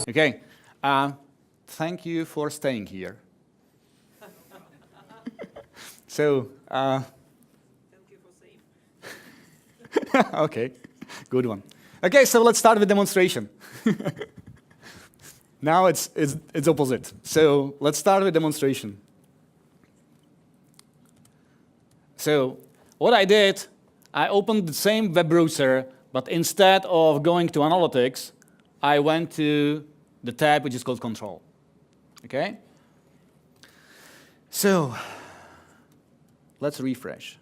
Okay. Thank you for staying here. So, Thank you for saying. okay, good one. Okay, so let's start with demonstration. Now it's opposite. So let's start with demonstration. So what I did, I opened the same web browser, but instead of going to analytics, I went to the tab which is called control. Okay? So let's refresh.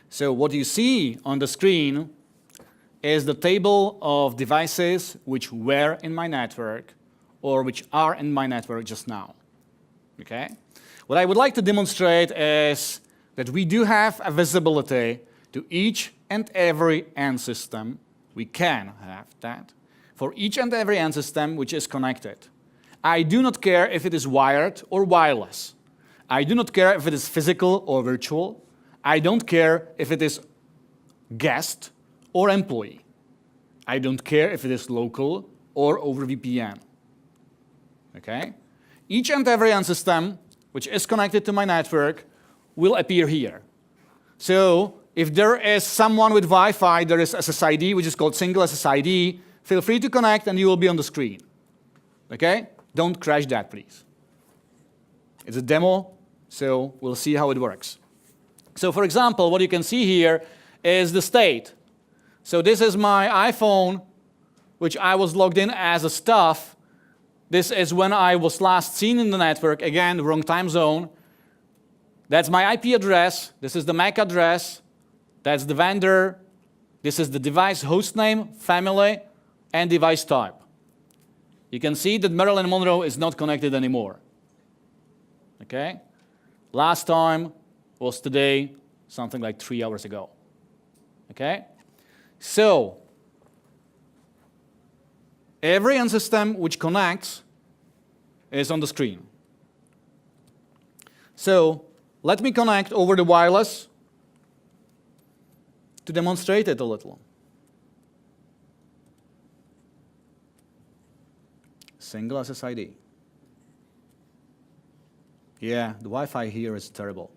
So what you see on the screen is the table of devices which were in my network or which are in my network just now. Okay? What I would like to demonstrate is that we do have a visibility to each and every end system. We can have that for each and every end system which is connected. I do not care if it is wired or wireless. I do not care if it is physical or virtual. I don't care if it is guest or employee. I don't care if it is local or over VPN. Okay? Each and every end system which is connected to my network will appear here. So if there is someone with Wi-Fi, there is SSID, which is called single SSID. Feel free to connect and you will be on the screen. Okay? Don't crash that, please. It's a demo, so we'll see how it works. So for example, what you can see here is the state. So this is my iPhone, which I was logged in as a staff. This is when I was last seen in the network. Again, wrong time zone. That's my IP address. This is the MAC address. That's the vendor. This is the device host name, family, and device type. You can see that Marilyn Monroe is not connected anymore. Okay? Last time was today, something like 3 hours ago. Okay? So, every end system which connects is on the screen. So, let me connect over the wireless to demonstrate it a little. Single SSID. Yeah, the Wi-Fi here is terrible.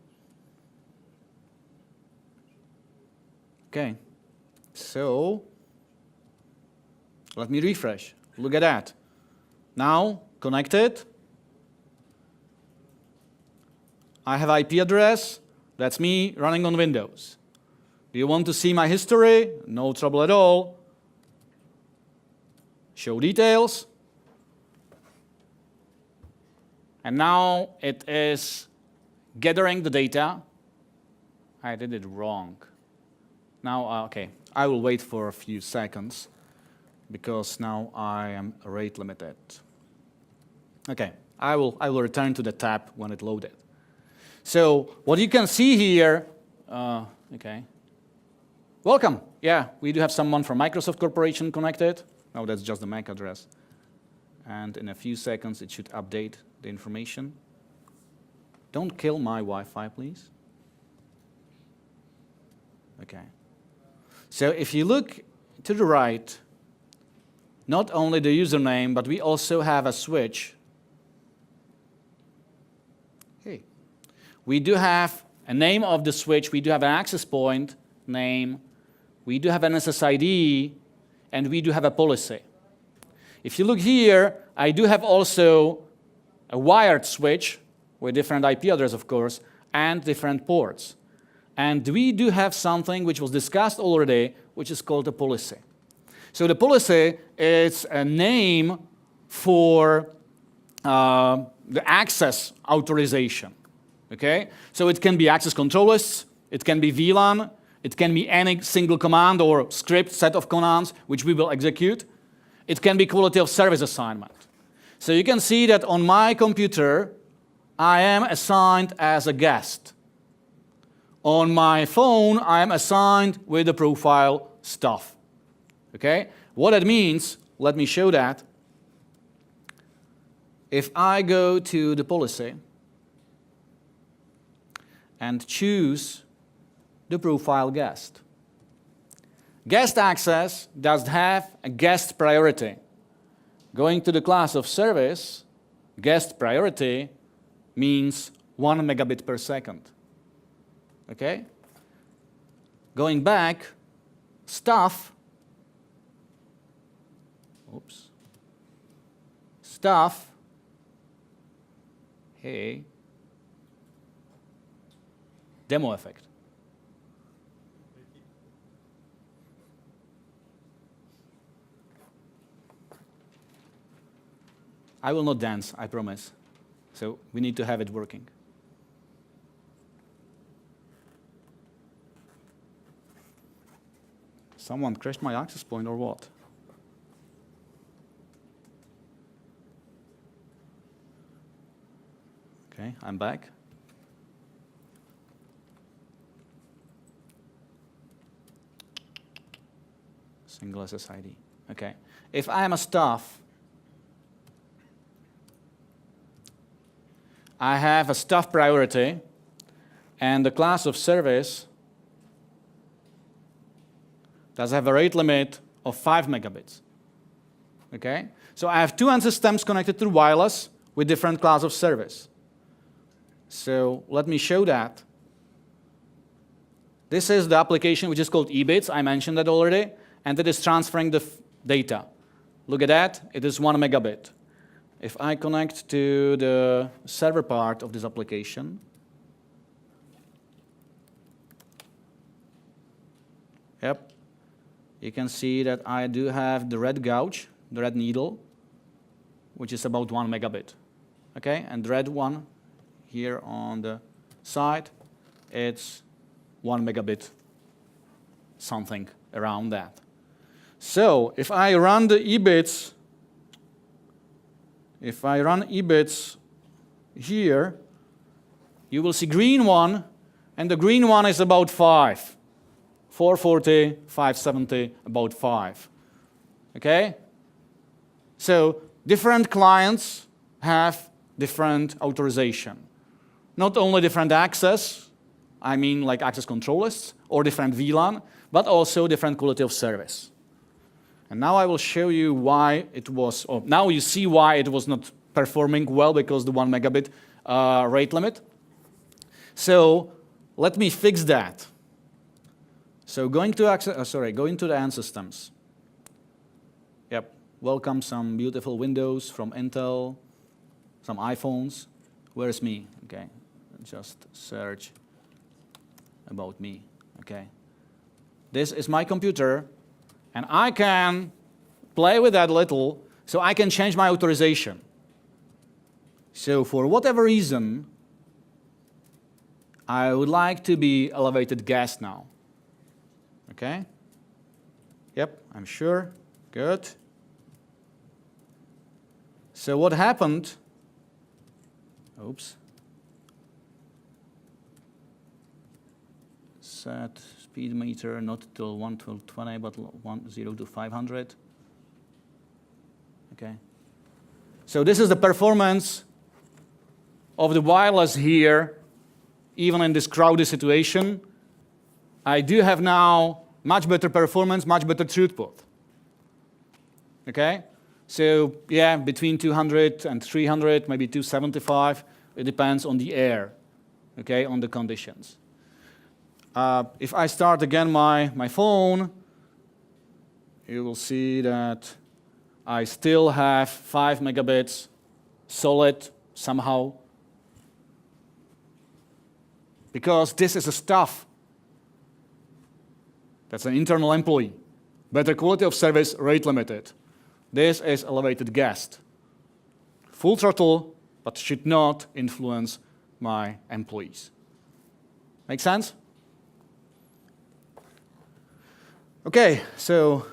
Okay, so let me refresh. Look at that. Now, connected. I have IP address. That's me running on Windows. Do you want to see my history? No trouble at all. Show details. And now it is gathering the data. I did it wrong. Now, okay, I will wait for a few seconds because now I am rate limited. Okay, I will return to the tab when it loaded. So what you can see here, okay. Welcome. Yeah, we do have someone from Microsoft Corporation connected. No, that's just the MAC address. And in a few seconds, it should update the information. Don't kill my Wi-Fi, please. Okay. So if you look to the right, not only the username, but we also have a switch. Okay. We do have a name of the switch. We do have an access point name. We do have an SSID, and we do have a policy. If you look here, I do have also a wired switch with different IP address, of course, and different ports. And we do have something which was discussed already, which is called a policy. So the policy is a name for the access authorization. Okay? So it can be access control lists, it can be VLAN, it can be any single command or script set of commands which we will execute. It can be quality of service assignment. So you can see that on my computer, I am assigned as a guest. On my phone, I am assigned with the profile stuff. Okay? What that means, let me show that. If I go to the policy and choose the profile guest, Guest access does have a guest priority. Going to the class of service, guest priority means 1 megabit per second. Okay? Going back, stuff, hey, demo effect. I will not dance, I promise. So we need to have it working. Someone crashed my access point or what? Okay, I'm back. Single SSID. Okay. If I am a staff, I have a staff priority, and the class of service does have a rate limit of 5 megabits. Okay? So I have two end systems connected through wireless with different class of service. So let me show that. This is the application which is called eBits. I mentioned that already. And it is transferring the data. Look at that. It is 1 megabit. If I connect to the server part of this application, yep, you can see that I do have the red gouge, the red needle, which is about 1 megabit. Okay, and the red one here on the side, it's 1 megabit, something around that. So if I run the eBits, here, you will see green one, and the green one is about 5. 440, 570, about 5. Okay? So different clients have different authorization. Not only different access, I mean like access control lists, or different VLAN, but also different quality of service. And now I will show you why it was, or now you see why it was not performing well because the 1 megabit rate limit. So let me fix that. So going to the end systems. Yep, welcome some beautiful Windows from Intel, some iPhones. Where's me? Okay, just search about me. Okay, this is my computer. And I can play with that a little, so I can change my authorization. So for whatever reason, I would like to be elevated guest now. Okay? Yep, I'm sure. Good. So what happened? Oops. Set speed meter not till 1 to 20, but 0 to 500. Okay. So this is the performance of the wireless here, even in this crowded situation. I do have now much better performance, much better throughput. Okay? So yeah, between 200 and 300, maybe 275. It depends on the air, okay, on the conditions. If I start again my phone, you will see that I still have 5 megabits solid somehow. Because this is a staff. That's an internal employee. Better quality of service, rate limited. This is elevated guest. Full throttle, but should not influence my employees. Make sense? Okay, so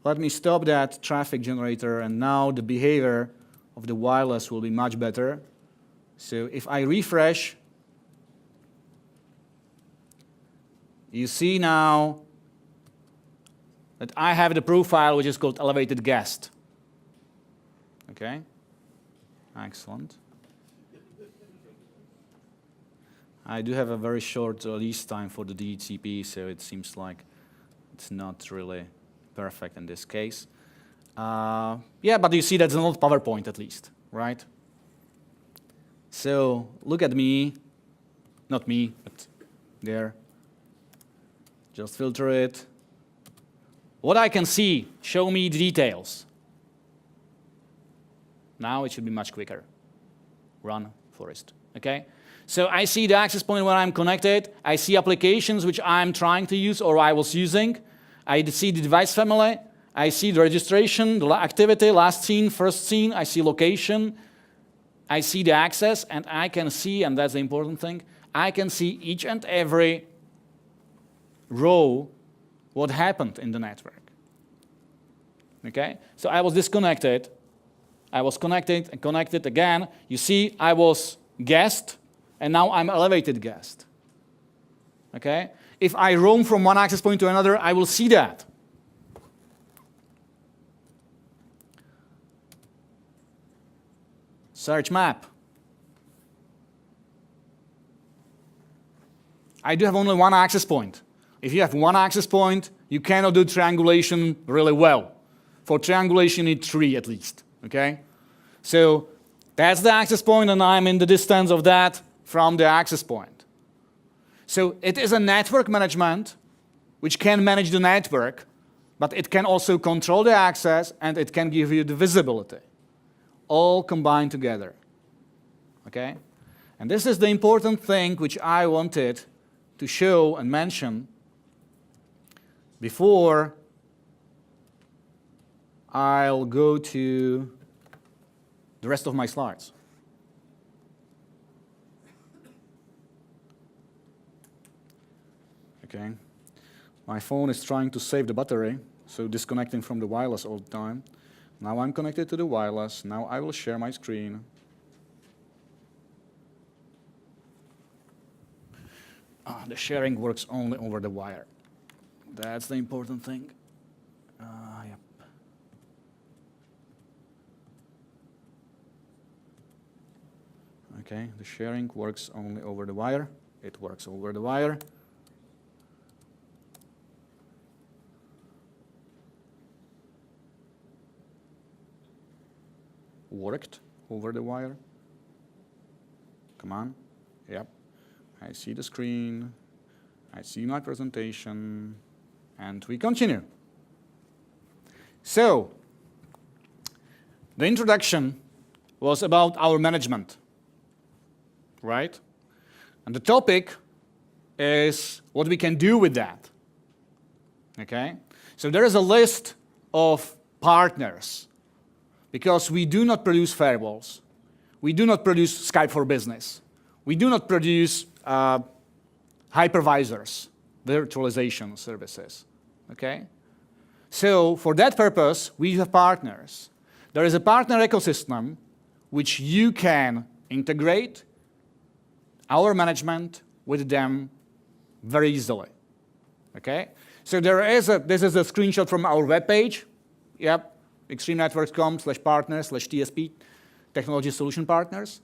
let me stop that traffic generator, and now the behavior of the wireless will be much better. So if I refresh, you see now that I have the profile which is called elevated guest. Okay, excellent. I do have a very short release time for the DHCP, so it seems like It's not really perfect in this case. Yeah, but you see that's not PowerPoint at least, right? So look at me, not me, but there. Just filter it. What I can see, show me the details. Now it should be much quicker. Run forest, okay? So I see the access point where I'm connected. I see applications which I'm trying to use or I was using. I see the device family. I see the registration, the activity, last scene, first scene. I see location. I see the access, and I can see, and that's the important thing, I can see each and every row what happened in the network. Okay? So I was disconnected. I was connected and connected again. You see, I was guest, and now I'm elevated guest. Okay? If I roam from one access point to another, I will see that. Search map. I do have only one access point. If you have one access point, you cannot do triangulation really well. For triangulation, you need 3 at least. Okay? So that's the access point, and I'm in the distance of that from the access point. So it is a network management which can manage the network, but it can also control the access, and it can give you the visibility. All combined together. Okay? And this is the important thing which I wanted to show and mention before I'll go to the rest of my slides. Okay. My phone is trying to save the battery, so disconnecting from the wireless all the time. Now I'm connected to the wireless. Now I will share my screen. The sharing works only over the wire. That's the important thing. Yep. Okay, the sharing works only over the wire. It works over the wire. Worked over the wire. Come on. Yep. I see the screen. I see my presentation. And we continue. So, the introduction was about our management, right? And the topic is what we can do with that. Okay? So there is a list of partners. Because we do not produce firewalls. We do not produce Skype for Business. We do not produce hypervisors, virtualization services. Okay? So for that purpose, we have partners. There is a partner ecosystem which you can integrate our management with them very easily. Okay? So this is a screenshot from our webpage. Yep. extremenetworks.com/partners/TSP, technology solution partners.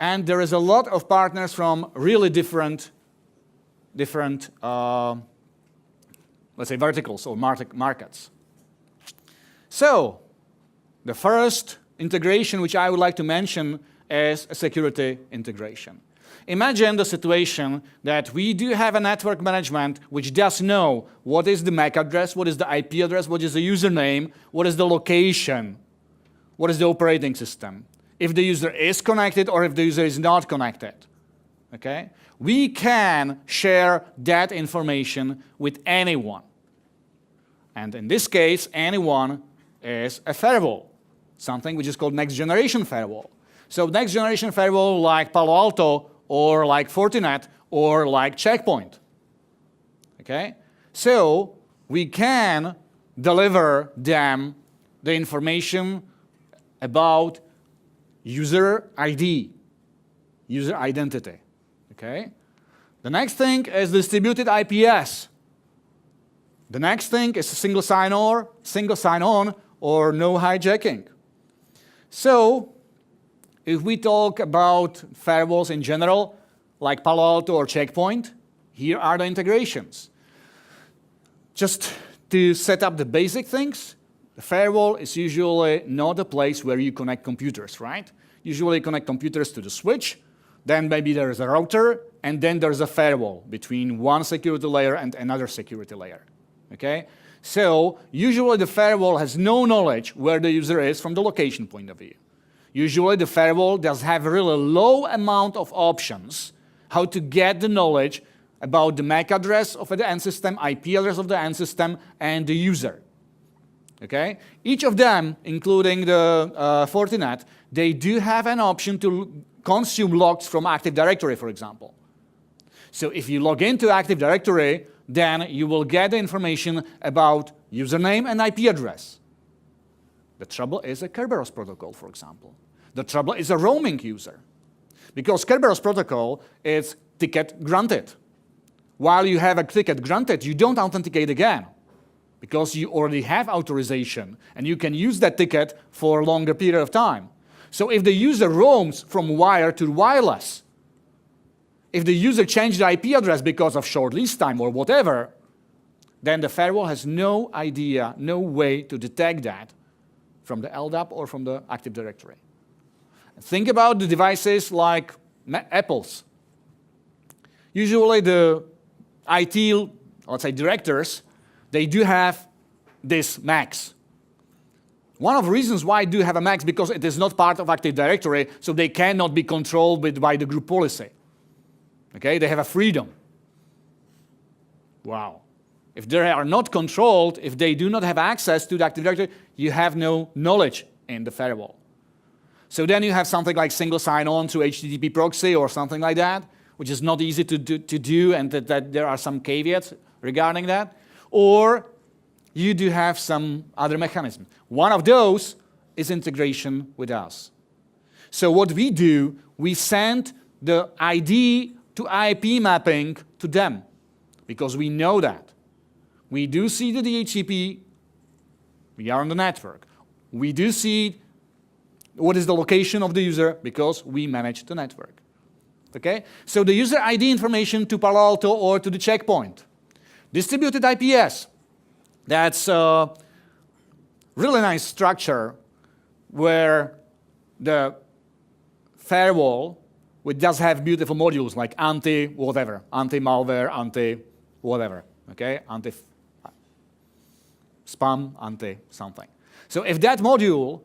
And there is a lot of partners from really different let's say, verticals or markets. So the first integration which I would like to mention is a security integration. Imagine the situation that we do have a network management which does know what is the MAC address, what is the IP address, what is the username, what is the location, what is the operating system, if the user is connected or if the user is not connected. Okay? We can share that information with anyone. And in this case, anyone is a firewall, something which is called next generation firewall. So next generation firewall like Palo Alto or like Fortinet or like Checkpoint. Okay? So we can deliver them the information about user ID, user identity. Okay? The next thing is distributed IPS. The next thing is single sign-on or no hijacking. So if we talk about firewalls in general, like Palo Alto or Checkpoint, here are the integrations. Just to set up the basic things, the firewall is usually not a place where you connect computers, right? Usually you connect computers to the switch, then maybe there is a router, and then there's a firewall between one security layer and another security layer, okay? So usually the firewall has no knowledge where the user is from the location point of view. Usually the firewall does have a really low amount of options how to get the knowledge about the MAC address of the end system, IP address of the end system, and the user. Okay? Each of them, including the Fortinet, they do have an option to consume logs from Active Directory, for example. So if you log into Active Directory, then you will get the information about username and IP address. The trouble is a Kerberos protocol, for example. The trouble is a roaming user. Because Kerberos protocol is ticket granted. While you have a ticket granted, you don't authenticate again, because you already have authorization, and you can use that ticket for a longer period of time. So if the user roams from wire to wireless, if the user changed the IP address because of short lease time or whatever, then the firewall has no idea, no way to detect that from the LDAP or from the Active Directory. Think about the devices like Apple's. Usually the IT, let's say, directors, they do have this Macs. One of the reasons why I do have a Macs because it is not part of Active Directory, so they cannot be controlled by the group policy. Okay, they have a freedom. Wow. If they are not controlled, if they do not have access to the Active Directory, you have no knowledge in the firewall. So then you have something like single sign-on through HTTP proxy or something like that, which is not easy to do, and that there are some caveats regarding that. Or you do have some other mechanism. One of those is integration with us. So what we do, we send the ID to IP mapping to them, because we know that. We do see the DHCP, we are on the network. We do see what is the location of the user, because we manage the network. Okay? So the user ID information to Palo Alto or to the checkpoint. Distributed IPS, that's a really nice structure where the firewall, which does have beautiful modules like anti-whatever, anti-malware, anti-whatever, okay? Anti-spam, anti-something. So if that module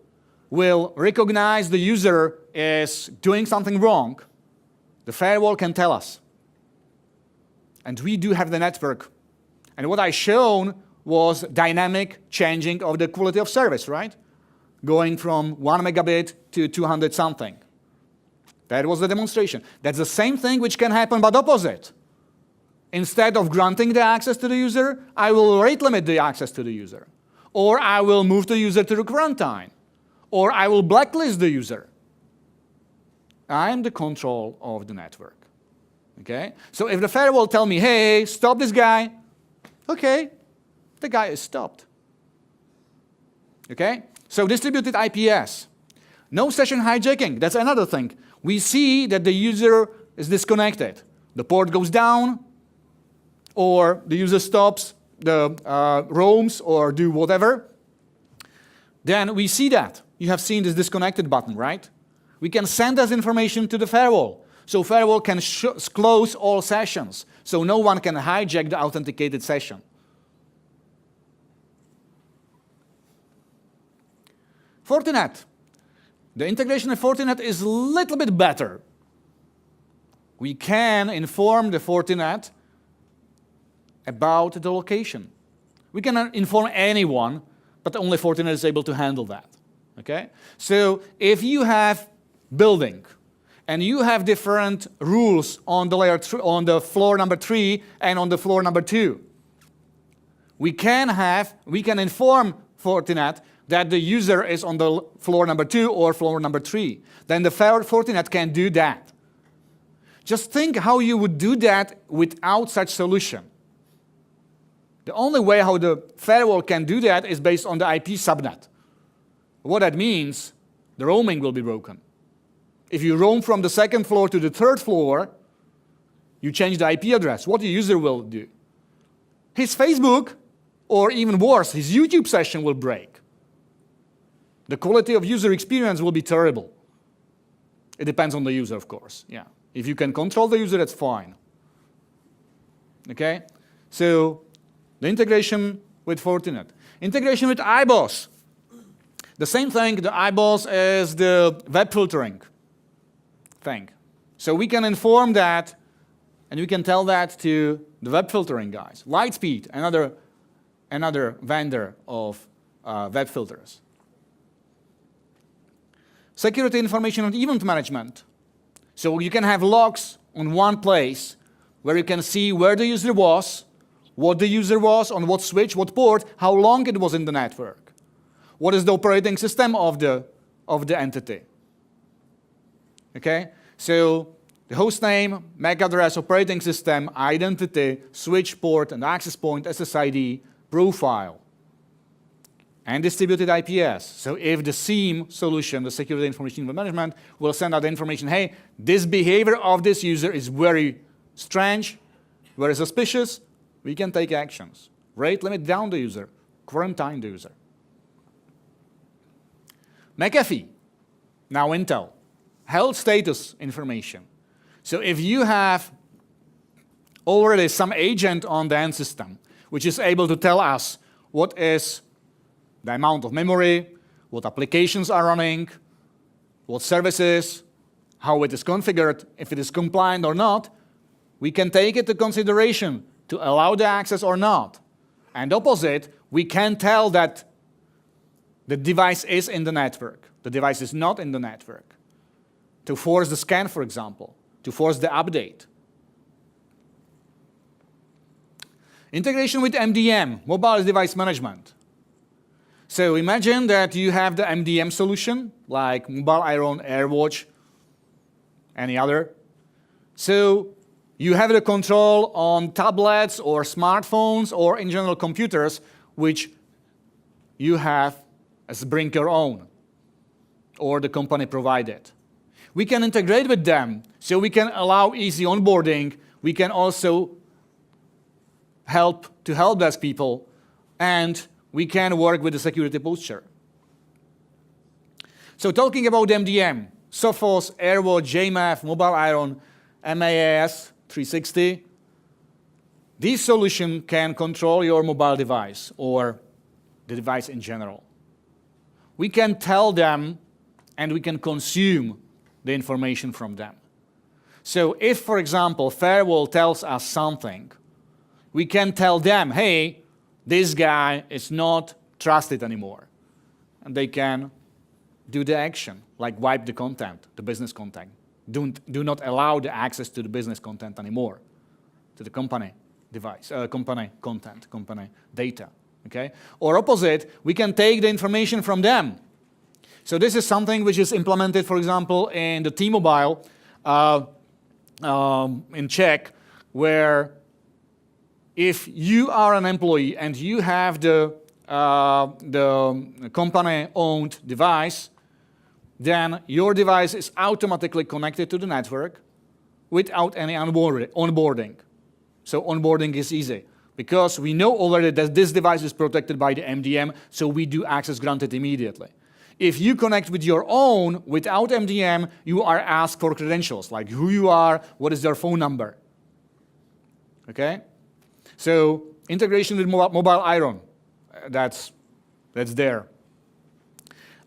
will recognize the user is doing something wrong, the firewall can tell us. And we do have the network. And what I shown was dynamic changing of the quality of service, right? Going from 1 megabit to 200 something. That was the demonstration. That's the same thing which can happen, but opposite. Instead of granting the access to the user, I will rate limit the access to the user. Or I will move the user to the quarantine. Or I will blacklist the user. I am the control of the network. Okay? So if the firewall tell me, hey, stop this guy, okay, the guy is stopped. Okay? So distributed IPS. No session hijacking, that's another thing. We see that the user is disconnected. The port goes down, or the user stops, the roams, or do whatever. Then we see that. You have seen this disconnected button, right? We can send this information to the firewall. So firewall can close all sessions. So no one can hijack the authenticated session. Fortinet. The integration of Fortinet is a little bit better. We can inform the Fortinet about the location. We cannot inform anyone, but only Fortinet is able to handle that. Okay? So if you have building and you have different rules on the layer on the floor number 3 and on the floor number 2, we can inform Fortinet that the user is on the floor number 2 or floor number 3. Then the Fortinet can do that. Just think how you would do that without such solution. The only way how the firewall can do that is based on the IP subnet. What that means, the roaming will be broken. If you roam from the 2nd floor to the 3rd floor, you change the IP address. What the user will do? His Facebook Or even worse, his YouTube session will break. The quality of user experience will be terrible. It depends on the user, of course. Yeah. If you can control the user, that's fine. Okay? So the integration with Fortinet. Integration with iBoss. The same thing, the iBoss is the web filtering thing. So we can inform that, and we can tell that to the web filtering guys. Lightspeed, another vendor of web filters. Security information and event management. So you can have logs on one place where you can see where the user was, what the user was, on what switch, what port, how long it was in the network. What is the operating system of the entity? Okay? So the host name, MAC address, operating system, identity, switch port and access point, SSID, profile, and distributed IPS. So if the SIEM solution, the security information management, will send out information, hey, this behavior of this user is very strange, very suspicious, we can take actions. Rate limit down the user, quarantine the user. McAfee, now Intel, health status information. So if you have already some agent on the end system, which is able to tell us what is the amount of memory, what applications are running, what services, how it is configured, if it is compliant or not, we can take it into consideration to allow the access or not. And opposite, we can tell that the device is in the network, the device is not in the network, to force the scan, for example, to force the update. Integration with MDM, mobile device management. So imagine that you have the MDM solution, like Mobile Iron, AirWatch, any other. So you have the control on tablets or smartphones or in general computers, which you have as bring your own, or the company provided. We can integrate with them, so we can allow easy onboarding. We can also help desk people, and we can work with the security posture. So talking about MDM, Sophos, AirWatch, JMAF, Mobile Iron, MAS 360, this solution can control your mobile device or the device in general. We can tell them and we can consume the information from them. So if, for example, Firewall tells us something, we can tell them, hey, this guy is not trusted anymore. And they can do the action, like wipe the content, the business content. Do not allow the access to the business content anymore, to the company device, company content, company data, okay? Or opposite, we can take the information from them. So this is something which is implemented, for example, in the T-Mobile in Czech, where if you are an employee and you have the company-owned device, then your device is automatically connected to the network without any onboarding. So onboarding is easy, because we know already that this device is protected by the MDM, so we do access granted immediately. If you connect with your own without MDM, you are asked for credentials, like who you are, what is your phone number. Okay? So integration with Mobile Iron, that's there.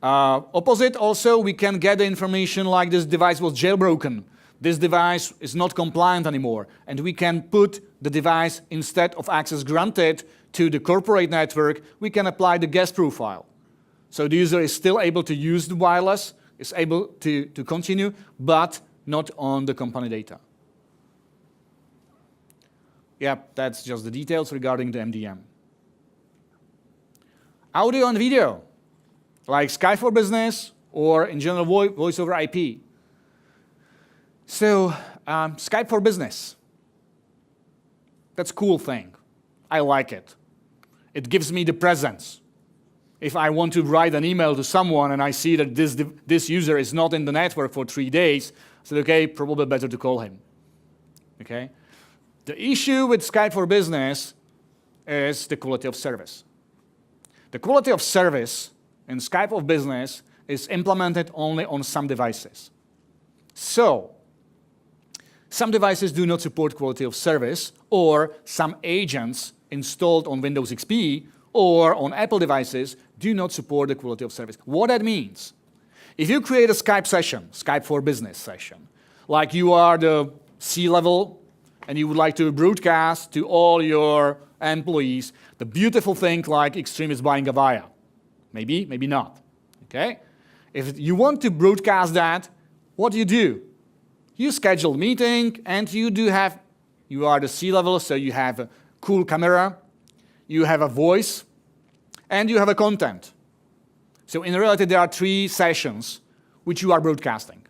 Opposite also, we can get the information like this device was jailbroken. This device is not compliant anymore. And we can put the device, instead of access granted to the corporate network, we can apply the guest profile. So the user is still able to use the wireless, is able to continue, but not on the company data. Yep, that's just the details regarding the MDM. Audio and video, like Skype for Business or in general voice over IP. So Skype for Business, that's a cool thing. I like it. It gives me the presence. If I want to write an email to someone and I see that this user is not in the network for 3 days, I said, okay, probably better to call him. Okay? The issue with Skype for Business is the quality of service. The quality of service in Skype for Business is implemented only on some devices. So, some devices do not support quality of service, or some agents installed on Windows XP or on Apple devices do not support the quality of service. What that means? If you create a Skype session, Skype for Business session, like you are the C-level and you would like to broadcast to all your employees the beautiful thing like Extreme is buying Avaya. Maybe, maybe not. Okay? If you want to broadcast that, what do? You schedule a meeting and you are the C-level, so you have a cool camera, you have a voice, and you have a content. So in reality, there are 3 sessions which you are broadcasting: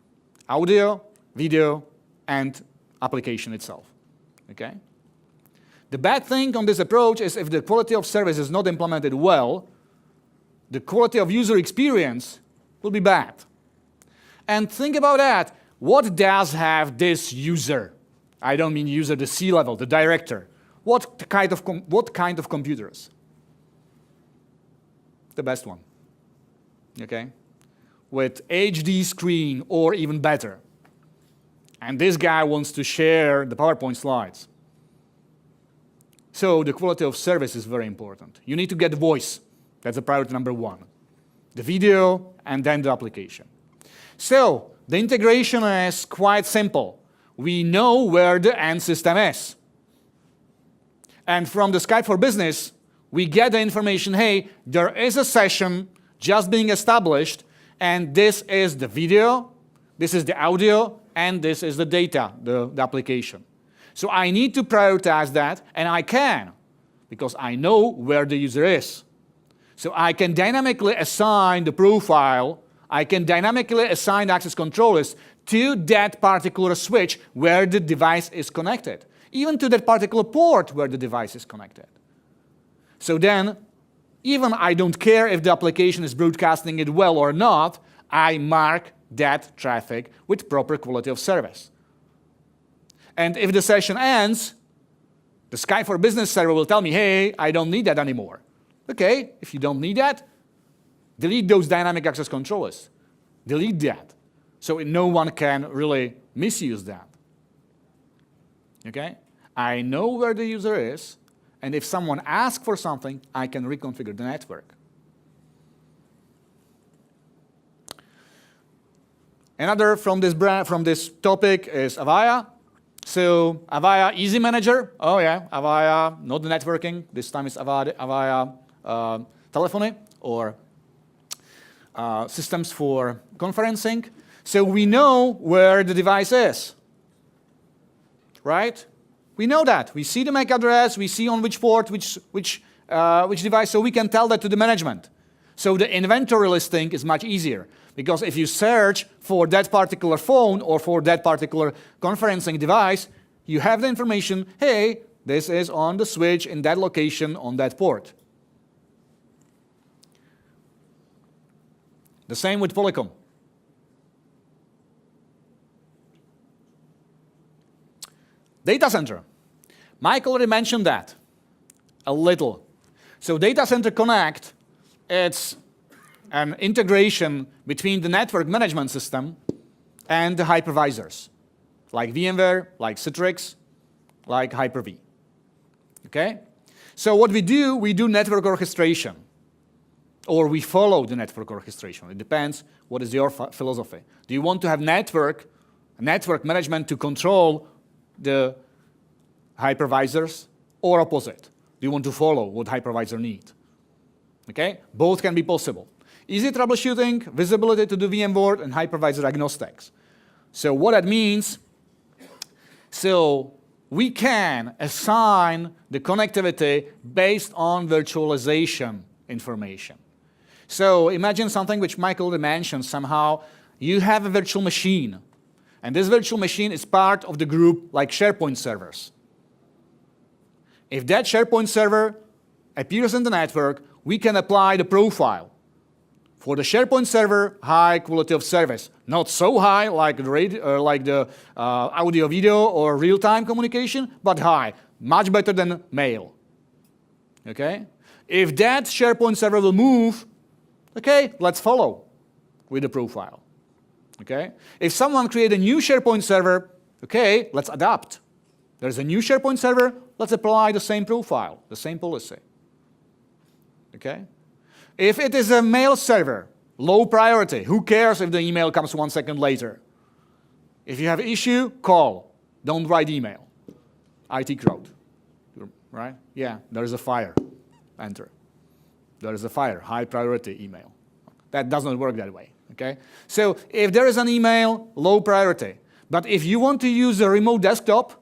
audio, video, and application itself. Okay? The bad thing on this approach is if the quality of service is not implemented well, the quality of user experience will be bad. And think about that. What does have this user? I don't mean user, the C-level, the director. What kind of computers? The best one. Okay? With HD screen or even better. And this guy wants to share the PowerPoint slides. So the quality of service is very important. You need to get the voice. That's the priority number 1. The video, and then the application. So the integration is quite simple. We know where the end system is. And from the Skype for Business, we get the information, hey, there is a session just being established, and this is the video, this is the audio, and this is the data, the application. So I need to prioritize that, and I can, because I know where the user is. So I can dynamically assign the profile, I can dynamically assign access controllers to that particular switch where the device is connected, even to that particular port where the device is connected. So then, even I don't care if the application is broadcasting it well or not, I mark that traffic with proper quality of service. And if the session ends, the Skype for Business server will tell me, hey, I don't need that anymore. Okay, if you don't need that, delete those dynamic access controllers. Delete that. So no one can really misuse that. Okay? I know where the user is, and if someone asks for something, I can reconfigure the network. Another from this topic is Avaya. So Avaya Easy Manager. Oh yeah, Avaya, not the networking. This time it's Avaya telephony or systems for conferencing. So we know where the device is, right? We know that. We see the MAC address. We see on which port, which device. So we can tell that to the management. So the inventory listing is much easier. Because if you search for that particular phone or for that particular conferencing device, you have the information, hey, this is on the switch in that location on that port. The same with Polycom. Data center. Mike already mentioned that a little. So Data Center Connect, it's an integration between the network management system and the hypervisors, like VMware, like Citrix, like Hyper-V. Okay? So what we do network orchestration, or we follow the network orchestration. It depends what is your philosophy. Do you want to have network management to control the hypervisors, or opposite? Do you want to follow what hypervisor need? Okay? Both can be possible. Easy troubleshooting, visibility to the VMware, and hypervisor agnostics. So what that means, so we can assign the connectivity based on virtualization information. So imagine something which Michael mentioned somehow. You have a virtual machine, and this virtual machine is part of the group like SharePoint servers. If that SharePoint server appears in the network, we can apply the profile. For the SharePoint server, high quality of service. Not so high like the audio-video or real-time communication, but high. Much better than mail. Okay? If that SharePoint server will move, okay, let's follow with the profile. Okay? If someone create a new SharePoint server, okay, let's adapt. There's a new SharePoint server, let's apply the same profile, the same policy. Okay? If it is a mail server, low priority, who cares if the email comes 1 second later? If you have an issue, call. Don't write email. IT crowd. Right? Yeah, there is a fire. Enter. There is a fire, high priority email. That doesn't work that way. Okay? So if there is an email, low priority. But if you want to use a remote desktop,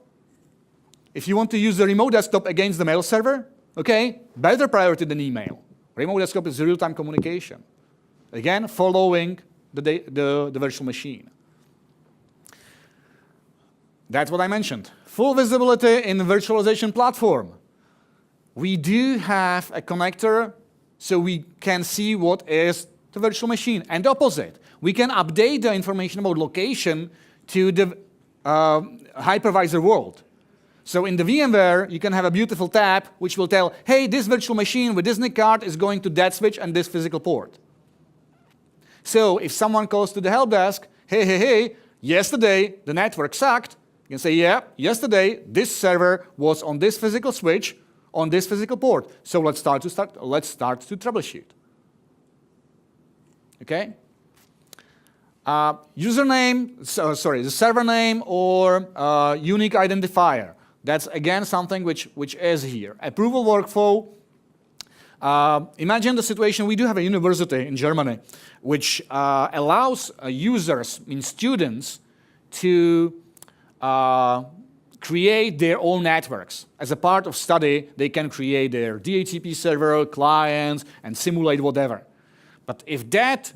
against the mail server, okay, better priority than email. Remote desktop is real-time communication. Again, following the virtual machine. That's what I mentioned. Full visibility in the virtualization platform. We do have a connector so we can see what is the virtual machine. And the opposite. We can update the information about location to the hypervisor world. So in the VMware, you can have a beautiful tab which will tell, hey, this virtual machine with this NIC card is going to that switch and this physical port. So if someone calls to the help desk, hey, yesterday the network sucked, you can say, yeah, yesterday this server was on this physical switch, on this physical port. So let's start to troubleshoot. Okay? The server name or unique identifier. That's again something which is here. Approval workflow. Imagine the situation, we do have a university in Germany which allows users, students, to create their own networks. As a part of study, they can create their DHCP server, clients, and simulate whatever. But if that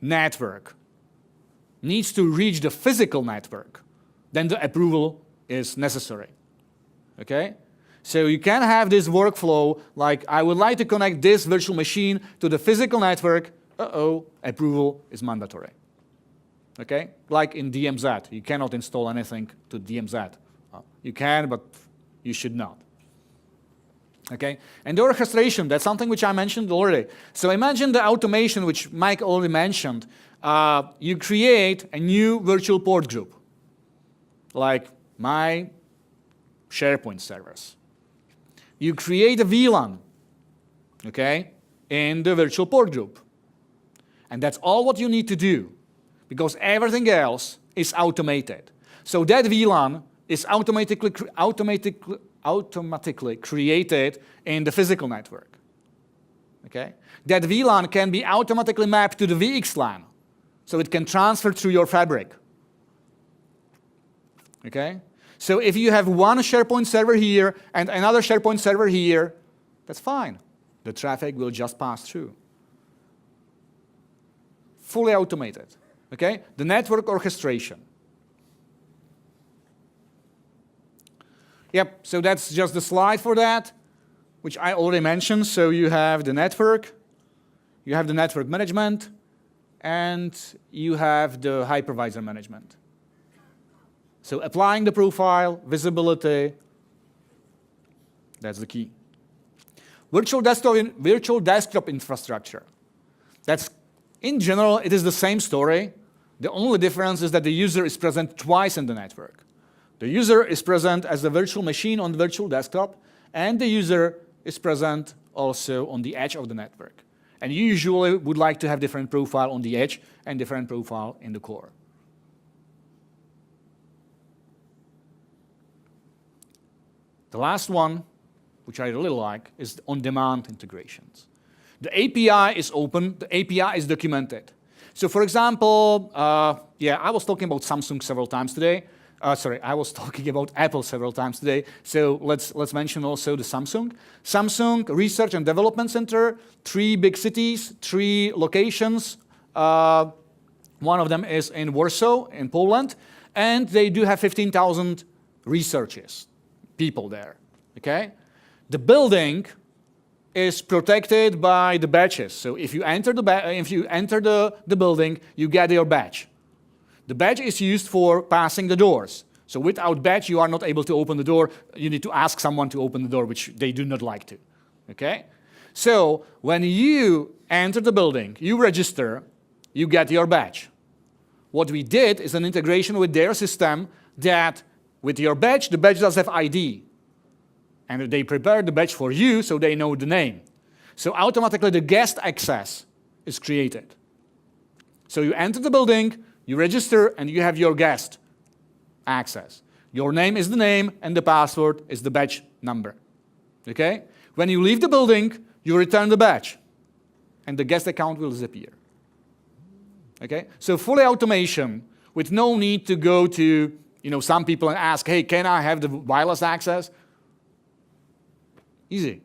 network needs to reach the physical network, then the approval is necessary. Okay? So you can have this workflow like, I would like to connect this virtual machine to the physical network. Approval is mandatory. Okay? Like in DMZ, you cannot install anything to DMZ. You can, but you should not. Okay? And the orchestration, that's something which I mentioned already. So imagine the automation which Mike already mentioned. You create a new virtual port group, like my SharePoint servers. You create a VLAN, okay, in the virtual port group. And that's all what you need to do, because everything else is automated. So that VLAN is automatically created in the physical network. Okay? That VLAN can be automatically mapped to the VXLAN, so it can transfer through your fabric. Okay? So if you have one SharePoint server here and another SharePoint server here, that's fine. The traffic will just pass through. Fully automated. Okay? The network orchestration. Yep, so that's just the slide for that, which I already mentioned. So you have the network, you have the network management, and you have the hypervisor management. So applying the profile, visibility, that's the key. Virtual desktop infrastructure. That's, in general, it is the same story. The only difference is that the user is present twice in the network. The user is present as the virtual machine on the virtual desktop, and the user is present also on the edge of the network. And you usually would like to have different profile on the edge and different profile in the core. The last one, which I really like, is on-demand integrations. The API is open, the API is documented. So for example, I was talking about Samsung several times today. I was talking about Apple several times today. So let's mention also the Samsung. Samsung Research and Development Center, 3 big cities, 3 locations. One of them is in Warsaw, in Poland. And they do have 15,000 researchers, people there. Okay? The building is protected by the badges. So if you enter the building, you get your badge. The badge is used for passing the doors. So without badge, you are not able to open the door. You need to ask someone to open the door, which they do not like to. Okay? So when you enter the building, you register, you get your badge. What we did is an integration with their system that with your badge, the badge does have ID. And they prepared the badge for you so they know the name. So automatically the guest access is created. So you enter the building, you register, and you have your guest access. Your name is the name, and the password is the badge number. Okay? When you leave the building, you return the badge, and the guest account will disappear. Okay? So fully automation with no need to go to some people and ask, hey, can I have the wireless access? Easy.